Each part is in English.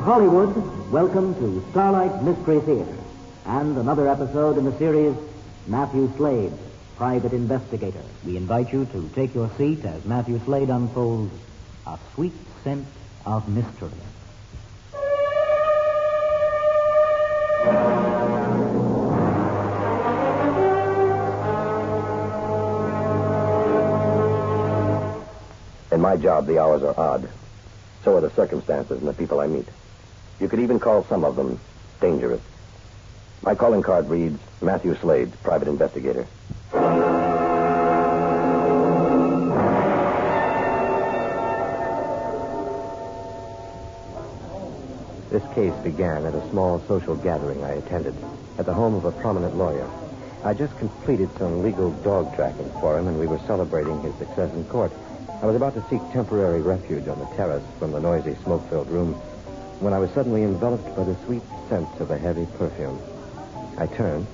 Hollywood, welcome to Starlight Mystery Theater and another episode in the series, Matthew Slade, Private Investigator. We invite you to take your seat as Matthew Slade unfolds a sweet scent of mystery. In my job, the hours are odd. So are the circumstances and the people I meet. You could even call some of them dangerous. My calling card reads, Matthew Slade, Private Investigator. This case began at a small social gathering I attended at the home of a prominent lawyer. I just completed some legal dog tracking for him, and we were celebrating his success in court. I was about to seek temporary refuge on the terrace from the noisy, smoke-filled room when I was suddenly enveloped by the sweet scent of a heavy perfume. I turned,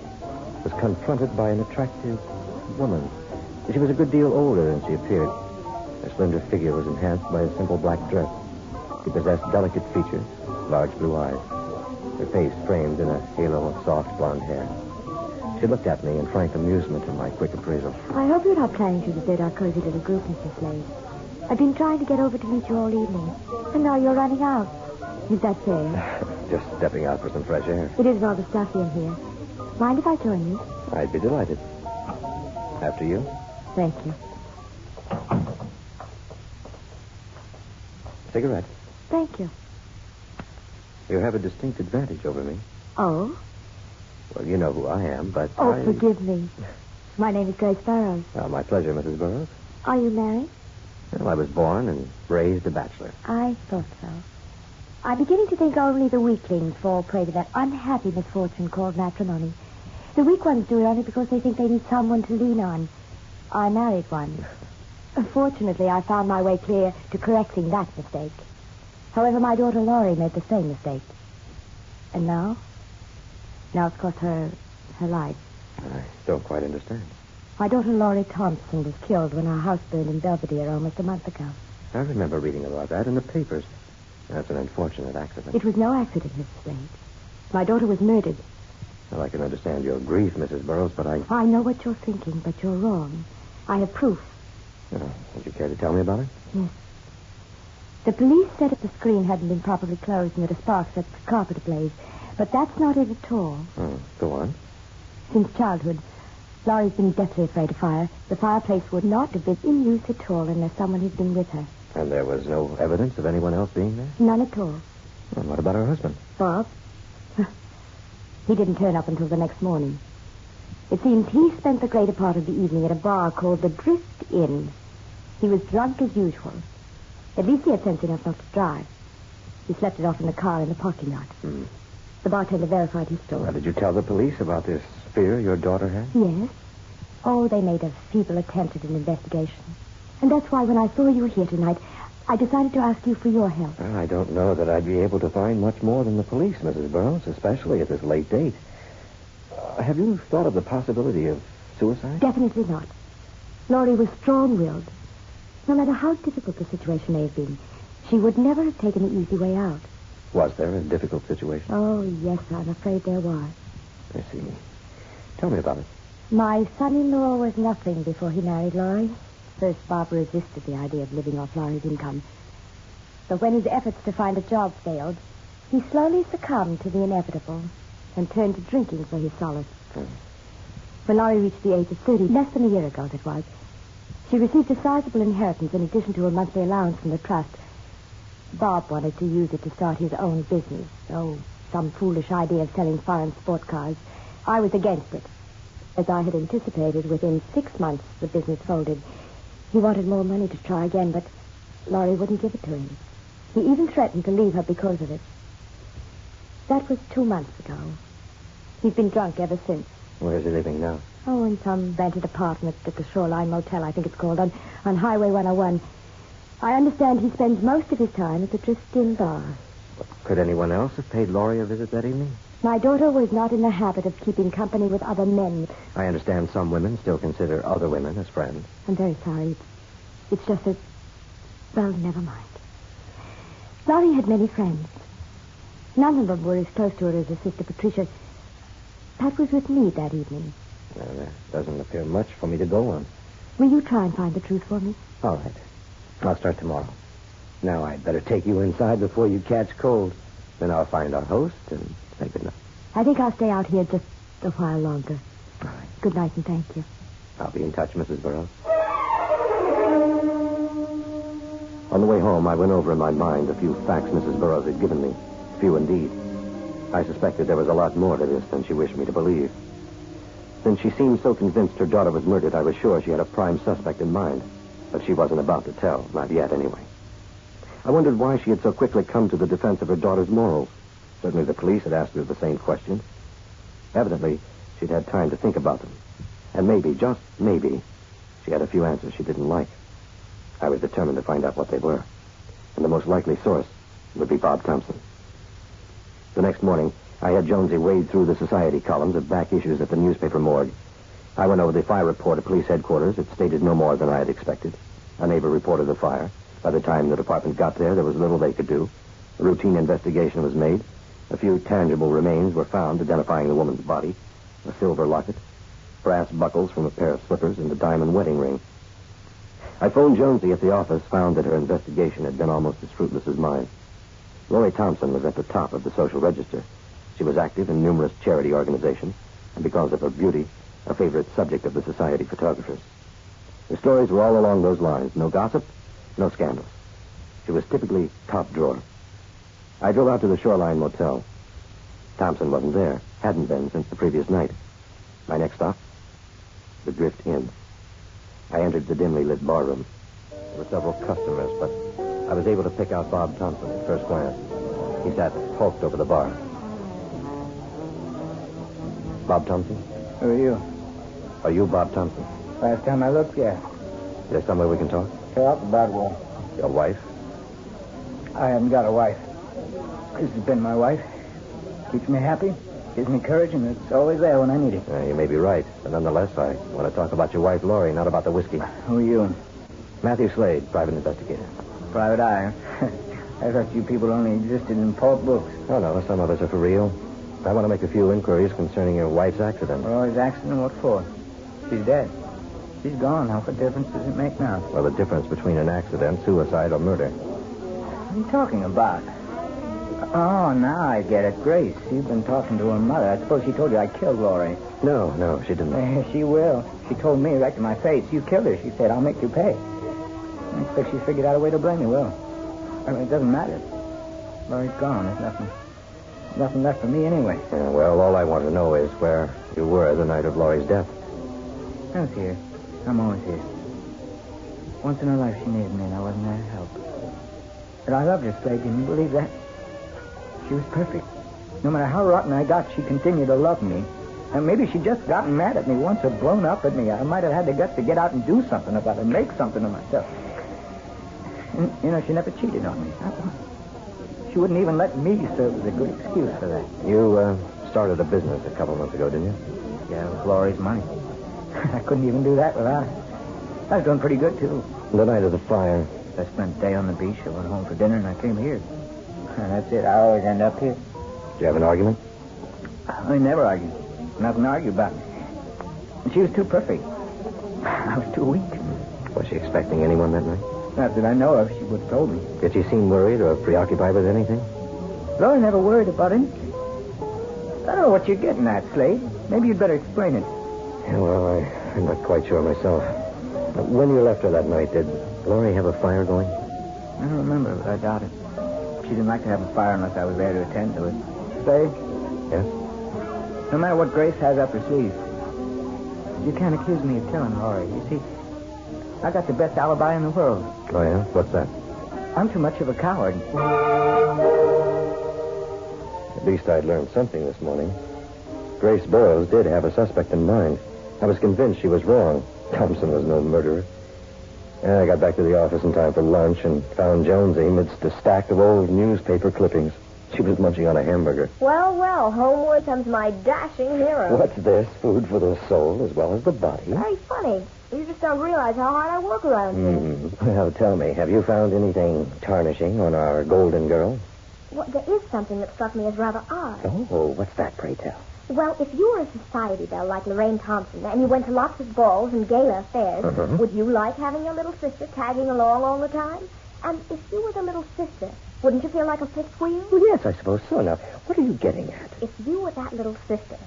was confronted by an attractive woman. She was a good deal older than she appeared. Her slender figure was enhanced by a simple black dress. She possessed delicate features, large blue eyes, her face framed in a halo of soft blonde hair. She looked at me in frank amusement at my quick appraisal. I hope you're not planning to desert our cozy little group, Mr. Slade. I've been trying to get over to meet you all evening, and now you're running out. Is that fair? Just stepping out for some fresh air. It is rather stuffy in here. Mind if I join you? I'd be delighted. After you? Thank you. Cigarette. Thank you. You have a distinct advantage over me. Oh? Well, you know who I am, but forgive me. My name is Grace Burroughs. Well, my pleasure, Mrs. Burroughs. Are you married? Well, I was born and raised a bachelor. I thought so. I'm beginning to think only the weaklings fall prey to that unhappy misfortune called matrimony. The weak ones do it only because they think they need someone to lean on. I married one. Fortunately, I found my way clear to correcting that mistake. However, my daughter Laurie made the same mistake. And now? Now it's cost her life. I don't quite understand. My daughter Laurie Thompson was killed when our house burned in Belvedere almost a month ago. I remember reading about that in the papers. That's an unfortunate accident. It was no accident, Mrs. Slade. My daughter was murdered. Well, I can understand your grief, Mrs. Burroughs, but I know what you're thinking, but you're wrong. I have proof. Would you care to tell me about it? Yes. The police said if the screen hadn't been properly closed and that a spark set the carpet ablaze. But that's not it at all. Oh, go on. Since childhood, Laurie's been deathly afraid of fire. The fireplace would not have been in use at all unless someone had been with her. And there was no evidence of anyone else being there? None at all. Well, what about her husband? Bob? He didn't turn up until the next morning. It seems he spent the greater part of the evening at a bar called the Drift Inn. He was drunk as usual. At least he had sense enough not to drive. He slept it off in the car in the parking lot. The bartender verified his story. Now, did you tell the police about this fear your daughter had? Yes. Oh, they made a feeble attempt at an investigation. And that's why when I saw you here tonight, I decided to ask you for your help. Well, I don't know that I'd be able to find much more than the police, Mrs. Burroughs, especially at this late date. Have you thought of the possibility of suicide? Definitely not. Laurie was strong-willed. No matter how difficult the situation may have been, she would never have taken the easy way out. Was there a difficult situation? Oh, yes, I'm afraid there was. I see. Tell me about it. My son-in-law was nothing before he married Laurie. First, Bob resisted the idea of living off Laurie's income. But when his efforts to find a job failed, he slowly succumbed to the inevitable and turned to drinking for his solace. When Laurie reached the age of 30, less than a year ago that was, she received a sizable inheritance in addition to a monthly allowance from the trust. Bob wanted to use it to start his own business. Oh, some foolish idea of selling foreign sport cars. I was against it. As I had anticipated, within 6 months the business folded. He wanted more money to try again, but Laurie wouldn't give it to him. He even threatened to leave her because of it. That was 2 months ago. He's been drunk ever since. Where is he living now? Oh, in some rented apartment at the Shoreline Motel, I think it's called, on Highway 101. I understand he spends most of his time at the Drift Inn bar. Could anyone else have paid Laurie a visit that evening? My daughter was not in the habit of keeping company with other men. I understand some women still consider other women as friends. I'm very sorry. It's just that... Well, never mind. Laurie had many friends. None of them were as close to her as her sister Patricia. Pat was with me that evening. Well, there doesn't appear much for me to go on. Will you try and find the truth for me? All right. I'll start tomorrow. Now, I'd better take you inside before you catch cold. Then I'll find our host and say good night. I think I'll stay out here just a while longer. All right. Good night and thank you. I'll be in touch, Mrs. Burroughs. On the way home, I went over in my mind the few facts Mrs. Burroughs had given me. Few indeed. I suspected there was a lot more to this than she wished me to believe. Since she seemed so convinced her daughter was murdered, I was sure she had a prime suspect in mind. But she wasn't about to tell, not yet anyway. I wondered why she had so quickly come to the defense of her daughter's morals. Certainly the police had asked her the same questions. Evidently, she'd had time to think about them. And maybe, just maybe, she had a few answers she didn't like. I was determined to find out what they were. And the most likely source would be Bob Thompson. The next morning, I had Jonesy wade through the society columns of back issues at the newspaper morgue. I went over the fire report at police headquarters. It stated no more than I had expected. A neighbor reported the fire. By the time the department got there was little they could do. A routine investigation was made. A few tangible remains were found identifying the woman's body. A silver locket, brass buckles from a pair of slippers, and a diamond wedding ring. I phoned Jonesy at the office, found that her investigation had been almost as fruitless as mine. Lori Thompson was at the top of the social register. She was active in numerous charity organizations, and because of her beauty, a favorite subject of the society photographers. The stories were all along those lines. No gossip, no scandals. She was typically top drawer. I drove out to the Shoreline Motel. Thompson wasn't there. Hadn't been since the previous night. My next stop, the Drift Inn. I entered the dimly lit barroom. There were several customers, but I was able to pick out Bob Thompson at first glance. He sat hulked over the bar. Bob Thompson? Who are you? Are you Bob Thompson? Last time I looked, yeah. Is there somewhere we can talk? Talk about what? Your wife? I haven't got a wife. This has been my wife. Keeps me happy, gives me courage, and it's always there when I need it. You may be right, but nonetheless, I want to talk about your wife, Lori, not about the whiskey. Who are you? Matthew Slade, private investigator. Private eye. I thought you people only existed in pulp books. Oh, no, some of us are for real. I want to make a few inquiries concerning your wife's accident. Oh, his accident? What for? She's dead. She's gone. Now, what difference does it make now? Well, the difference between an accident, suicide, or murder. What are you talking about? Oh, now I get it. Grace, you've been talking to her mother. I suppose she told you I killed Lori. No, she didn't. She will. She told me right to my face. You killed her. She said, I'll make you pay. I expect she figured out a way to blame you. Well, I mean, it doesn't matter. Lori's gone. There's nothing left for me anyway. Yeah, well, all I want to know is where you were the night of Lori's death. I was here. I'm always here. Once in her life, she needed me, and I wasn't there to help. But I loved her, Slade. Can you believe that? She was perfect. No matter how rotten I got, she continued to love me. And maybe she'd just gotten mad at me once or blown up at me. I might have had the guts to get out and do something about it, make something of myself. And, she never cheated on me. Not once. She wouldn't even let me serve as a good excuse for that. You started a business a couple months ago, didn't you? Yeah, with Lori's money. I couldn't even do that without her. I was doing pretty good, too. The night of the fire. I spent a day on the beach. I went home for dinner, and I came here. And that's it. I always end up here. Did you have an argument? I never argued. Nothing to argue about. And she was too perfect. I was too weak. Was she expecting anyone that night? Not that I know of. She would have told me. Did she seem worried or preoccupied with anything? Lori never worried about anything. I don't know what you're getting at, Slade. Maybe you'd better explain it. Yeah, well, I'm not quite sure myself. When you left her that night, did Lori have a fire going? I don't remember, but I doubt it. She didn't like to have a fire unless I was there to attend to it. Slade? Yes? No matter what Grace has up her sleeve, you can't accuse me of killing Lori. You see, I got the best alibi in the world. Oh, yeah? What's that? I'm too much of a coward. At least I'd learned something this morning. Grace Burroughs did have a suspect in mind. I was convinced she was wrong. Thompson was no murderer. I got back to the office in time for lunch and found Jonesy amidst a stack of old newspaper clippings. She was munching on a hamburger. Well, homeward comes my dashing hero. What's this? Food for the soul as well as the body? Very funny. You just don't realize how hard I work around here. Well, tell me, have you found anything tarnishing on our golden girl? Well, there is something that struck me as rather odd. Oh, what's that, pray tell? Well, if you were a society belle like Lorraine Thompson and you went to lots of balls and gala affairs, would you like having your little sister tagging along all the time? And if you were the little sister, wouldn't you feel like a fifth wheel? Well, yes, I suppose so. Now, what are you getting at? If you were that little sister,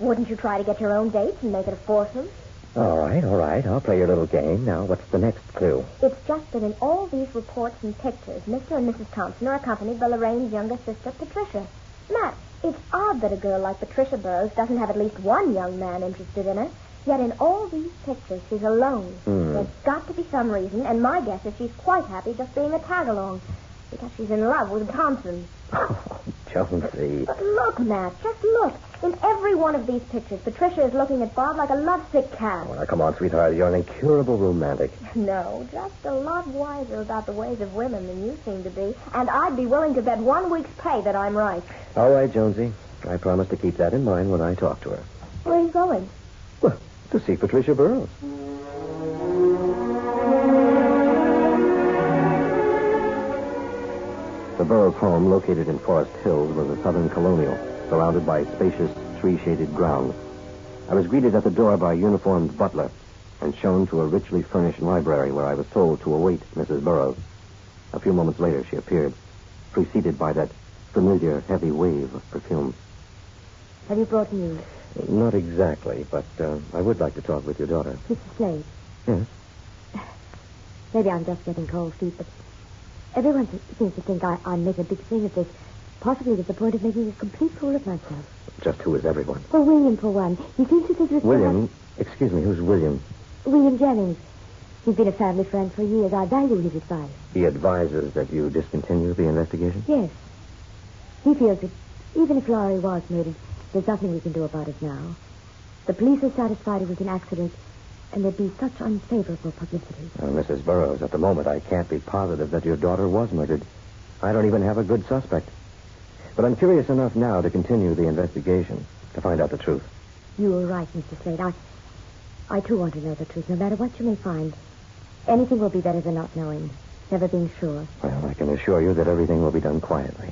wouldn't you try to get your own dates and make it a foursome? All right. I'll play your little game. Now, what's the next clue? It's just that in all these reports and pictures, Mr. and Mrs. Thompson are accompanied by Lorraine's younger sister, Patricia. Matt, it's odd that a girl like Patricia Burroughs doesn't have at least one young man interested in her. Yet in all these pictures, she's alone. There's got to be some reason, and my guess is she's quite happy just being a tag-along. Because she's in love with Thompson. Oh, Jonesy. But look, Matt, just look. In every one of these pictures, Patricia is looking at Bob like a lovesick cat. Oh, now, come on, sweetheart. You're an incurable romantic. No, just a lot wiser about the ways of women than you seem to be. And I'd be willing to bet 1 week's pay that I'm right. All right, Jonesy. I promise to keep that in mind when I talk to her. Where are you going? Well, to see Patricia Burroughs. The Burroughs home, located in Forest Hills, was a southern colonial, surrounded by spacious, tree-shaded grounds. I was greeted at the door by a uniformed butler and shown to a richly furnished library where I was told to await Mrs. Burroughs. A few moments later, she appeared, preceded by that familiar heavy wave of perfume. Have you brought news? Not exactly, but I would like to talk with your daughter. Mr. Slade. Yes? Maybe I'm just getting cold feet, but everyone seems to think I'm making a big thing of this, possibly to the point of making a complete fool of myself. Just who is everyone? Well, William, for one. He seems to think that... William? Excuse me, who's William? William Jennings. He's been a family friend for years. I value his advice. He advises that you discontinue the investigation? Yes. He feels that even if Laurie was murdered, there's nothing we can do about it now. The police are satisfied it was an accident, and there'd be such unfavorable publicity. Mrs. Burroughs, at the moment, I can't be positive that your daughter was murdered. I don't even have a good suspect. But I'm curious enough now to continue the investigation, to find out the truth. You were right, Mr. Slade. I too want to know the truth, no matter what you may find. Anything will be better than not knowing, never being sure. Well, I can assure you that everything will be done quietly.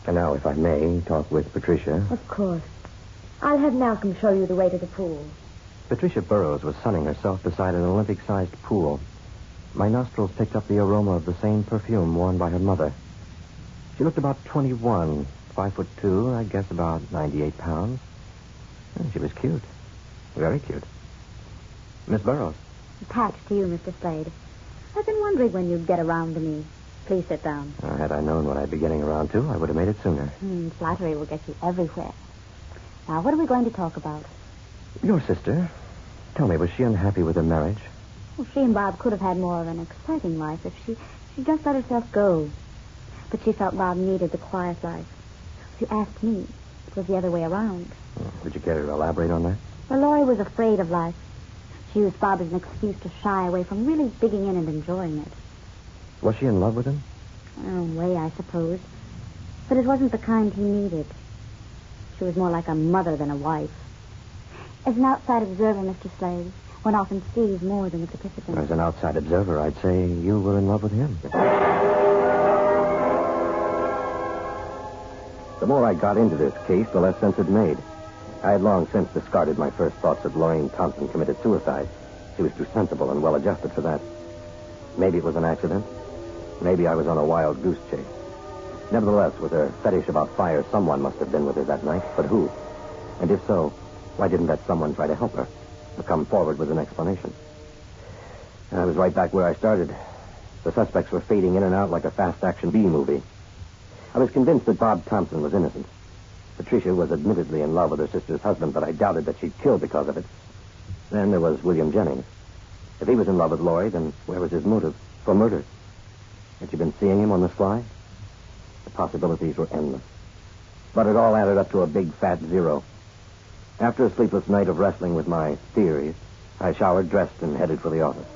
And now, if I may, talk with Patricia. Of course. I'll have Malcolm show you the way to the pool. Patricia Burroughs was sunning herself beside an Olympic-sized pool. My nostrils picked up the aroma of the same perfume worn by her mother. She looked about 21, 5'2", I guess about 98 pounds. And she was cute. Very cute. Miss Burroughs. Patch to you, Mr. Slade. I've been wondering when you'd get around to me. Please sit down. Had I known what I'd be getting around to, I would have made it sooner. Flattery will get you everywhere. Now, what are we going to talk about? Your sister. Tell me, was she unhappy with her marriage? Well, she and Bob could have had more of an exciting life if she just let herself go. But she felt Bob needed the quiet life. If you asked me, it was the other way around. Would you care to elaborate on that? Well, Laurie was afraid of life. She used Bob as an excuse to shy away from really digging in and enjoying it. Was she in love with him? In a way, I suppose. But it wasn't the kind he needed. She was more like a mother than a wife. As an outside observer, Mr. Slade, one often sees more than the participant. As an outside observer, I'd say you were in love with him. The more I got into this case, the less sense it made. I had long since discarded my first thoughts that Lorraine Thompson committed suicide. She was too sensible and well-adjusted for that. Maybe it was an accident. Maybe I was on a wild goose chase. Nevertheless, with her fetish about fire, someone must have been with her that night. But who? And if so, why didn't that someone try to help her? Or come forward with an explanation? I was right back where I started. The suspects were fading in and out like a fast-action B-movie. I was convinced that Bob Thompson was innocent. Patricia was admittedly in love with her sister's husband, but I doubted that she'd killed because of it. Then there was William Jennings. If he was in love with Laurie, then where was his motive for murder? Had she been seeing him on the sly? The possibilities were endless. But it all added up to a big fat zero. After a sleepless night of wrestling with my theories, I showered, dressed, and headed for the office.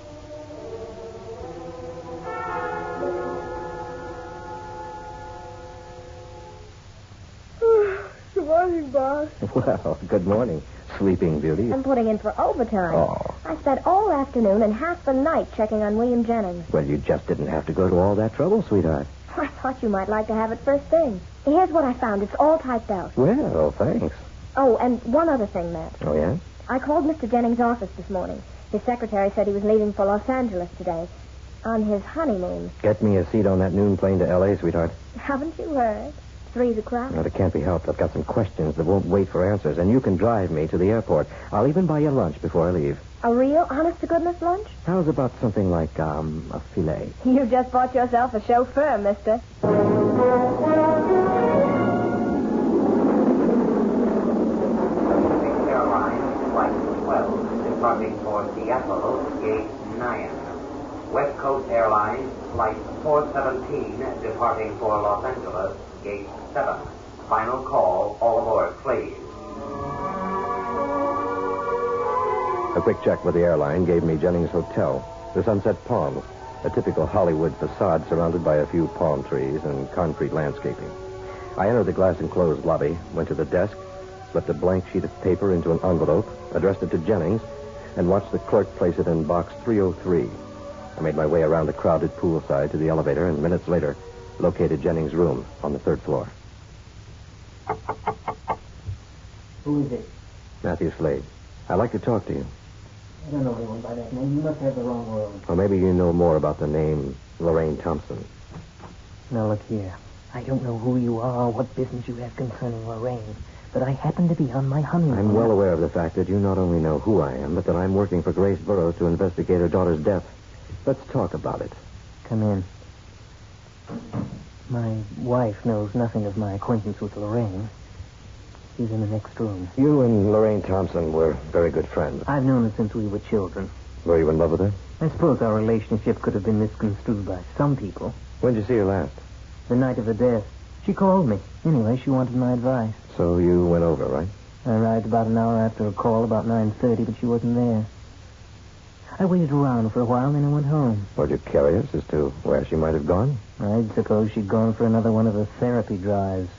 Good morning, boss. Well, good morning, sleeping beauty. I'm putting in for overtime. Oh. I spent all afternoon and half the night checking on William Jennings. Well, you just didn't have to go to all that trouble, sweetheart. I thought you might like to have it first thing. Here's what I found. It's all typed out. Well, thanks. Oh, and one other thing, Matt. Oh, yeah? I called Mr. Jennings' office this morning. His secretary said he was leaving for Los Angeles today. On his honeymoon. Get me a seat on that noon plane to L.A., sweetheart. Haven't you heard? 3 o'clock. No, it can't be helped. I've got some questions that won't wait for answers, and you can drive me to the airport. I'll even buy you lunch before I leave. A real, honest-to-goodness lunch? How's about something like, a filet? You just bought yourself a chauffeur, mister. Airlines, Flight 12, departing for Seattle, Gate 9. West Coast Airlines, Flight 417, departing for Los Angeles, Gate 7. Final call, all aboard, please. A quick check with the airline gave me Jennings' Hotel, the Sunset Palms, a typical Hollywood facade surrounded by a few palm trees and concrete landscaping. I entered the glass-enclosed lobby, went to the desk, slipped a blank sheet of paper into an envelope, addressed it to Jennings, and watched the clerk place it in box 303. I made my way around the crowded poolside to the elevator, and minutes later, located Jennings' room on the 3rd floor. Who is it? Matthew Slade. I'd like to talk to you. I don't know anyone by that name. You must have the wrong room. Or maybe you know more about the name Lorraine Thompson. Now, look here. I don't know who you are or what business you have concerning Lorraine, but I happen to be on my honeymoon. I'm well aware of the fact that you not only know who I am, but that I'm working for Grace Burroughs to investigate her daughter's death. Let's talk about it. Come in. My wife knows nothing of my acquaintance with Lorraine. She's in the next room. You and Lorraine Thompson were very good friends. I've known her since we were children. Were you in love with her? I suppose our relationship could have been misconstrued by some people. When did you see her last? The night of the death. She called me. Anyway, she wanted my advice. So you went over, right? I arrived about an hour after her call, about 9:30, but she wasn't there. I waited around for a while, then I went home. Were you curious as to where she might have gone? I'd suppose she'd gone for another one of her therapy drives.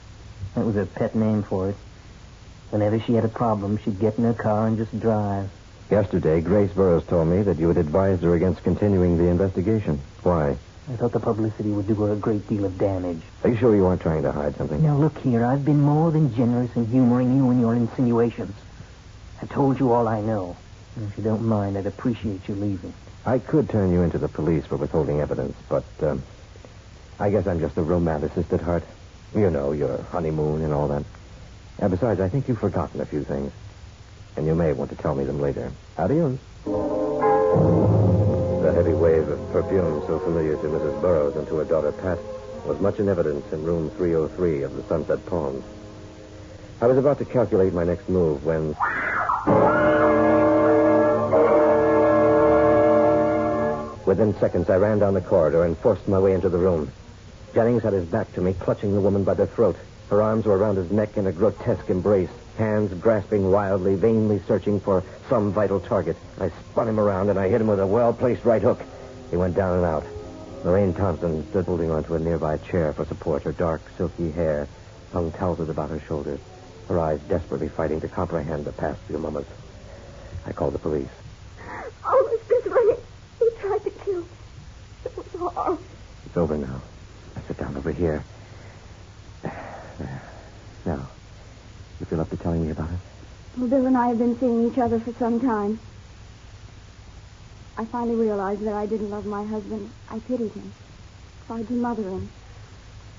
That was her pet name for it. Whenever she had a problem, she'd get in her car and just drive. Yesterday, Grace Burroughs told me that you had advised her against continuing the investigation. Why? I thought the publicity would do her a great deal of damage. Are you sure you weren't trying to hide something? Now, look here. I've been more than generous in humoring you and your insinuations. I've told you all I know. And if you don't mind, I'd appreciate you leaving. I could turn you into the police for withholding evidence, but I guess I'm just a romanticist at heart. You know, your honeymoon and all that. Besides, I think you've forgotten a few things. And you may want to tell me them later. Adios. The heavy wave of perfume so familiar to Mrs. Burroughs and to her daughter Pat was much in evidence in room 303 of the Sunset Palms. I was about to calculate my next move when... Within seconds, I ran down the corridor and forced my way into the room. Jennings had his back to me, clutching the woman by the throat. Her arms were around his neck in a grotesque embrace, hands grasping wildly, vainly searching for some vital target. I spun him around, and I hit him with a well-placed right hook. He went down and out. Lorraine Thompson stood holding onto a nearby chair for support, her dark, silky hair hung tousled about her shoulders, her eyes desperately fighting to comprehend the past few moments. I called the police. Oh, Mr. Slade, he tried to kill. It was horrible. It's over now. Now sit down over here. There. Now, you feel up to telling me about it? Well, Bill and I have been seeing each other for some time. I finally realized that I didn't love my husband. I pitied him. Tried to mother him.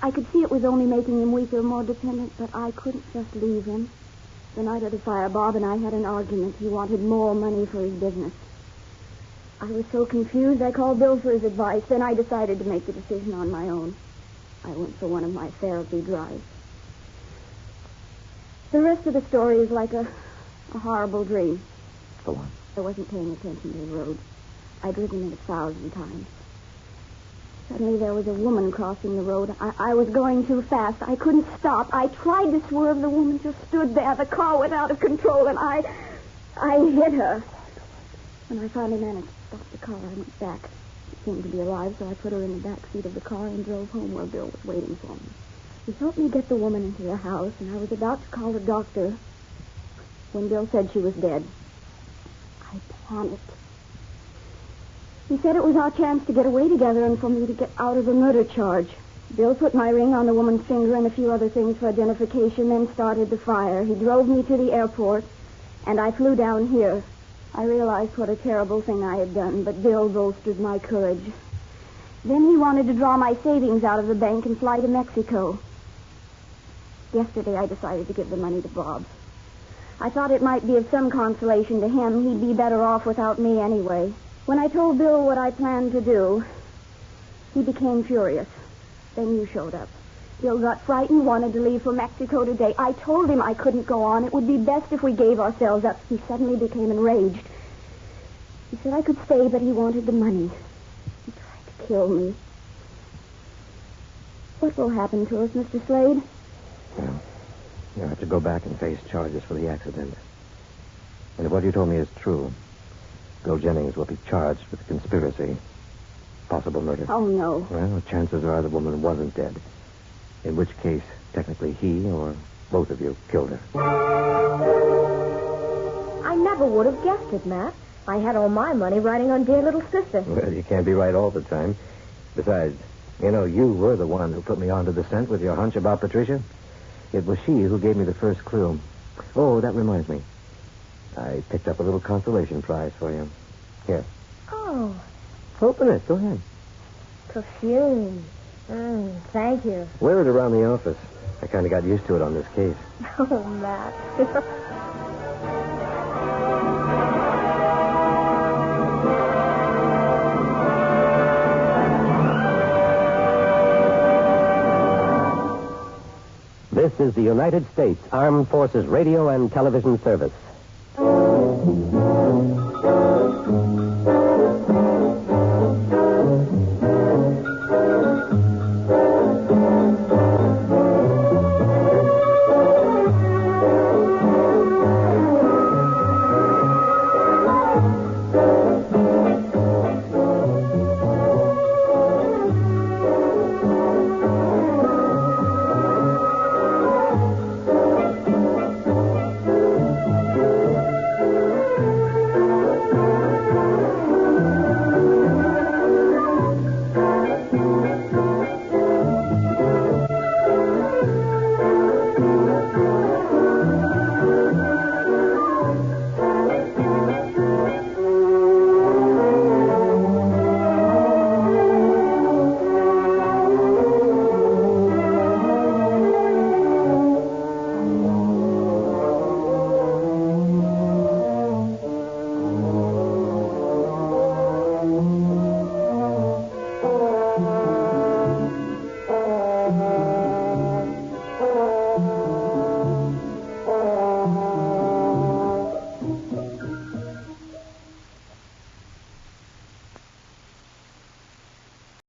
I could see it was only making him weaker, more dependent, but I couldn't just leave him. The night of the fire, Bob and I had an argument. He wanted more money for his business. I was so confused, I called Bill for his advice. Then I decided to make the decision on my own. I went for one of my therapy drives. The rest of the story is like a horrible dream. Go on. I wasn't paying attention to the road. I'd driven it 1,000 times. Suddenly there was a woman crossing the road. I was going too fast. I couldn't stop. I tried to swerve. The woman just stood there. The car went out of control, and I hit her. When I finally managed to stop the car, I went back. She seemed to be alive, so I put her in the back seat of the car and drove home where Bill was waiting for me. He helped me get the woman into the house, and I was about to call the doctor when Bill said she was dead. I panicked. He said it was our chance to get away together and for me to get out of the murder charge. Bill put my ring on the woman's finger and a few other things for identification, then started the fire. He drove me to the airport, and I flew down here. I realized what a terrible thing I had done, but Bill bolstered my courage. Then he wanted to draw my savings out of the bank and fly to Mexico. Yesterday, I decided to give the money to Bob. I thought it might be of some consolation to him. He'd be better off without me anyway. When I told Bill what I planned to do, he became furious. Then you showed up. Bill got frightened, wanted to leave for Mexico today. I told him I couldn't go on. It would be best if we gave ourselves up. He suddenly became enraged. He said I could stay, but he wanted the money. He tried to kill me. What will happen to us, Mr. Slade? Well, you'll have to go back and face charges for the accident. And if what you told me is true, Bill Jennings will be charged with conspiracy. Possible murder. Oh, no. Well, chances are the woman wasn't dead. In which case, technically he or both of you killed her. I never would have guessed it, Matt. I had all my money riding on dear little sister. Well, you can't be right all the time. Besides, you were the one who put me onto the scent with your hunch about Patricia. It was she who gave me the first clue. Oh, that reminds me. I picked up a little consolation prize for you. Here. Oh. Open it. Go ahead. Perfume. Thank you. Wear it around the office. I kind of got used to it on this case. Oh, Matt. This is the United States Armed Forces Radio and Television Service.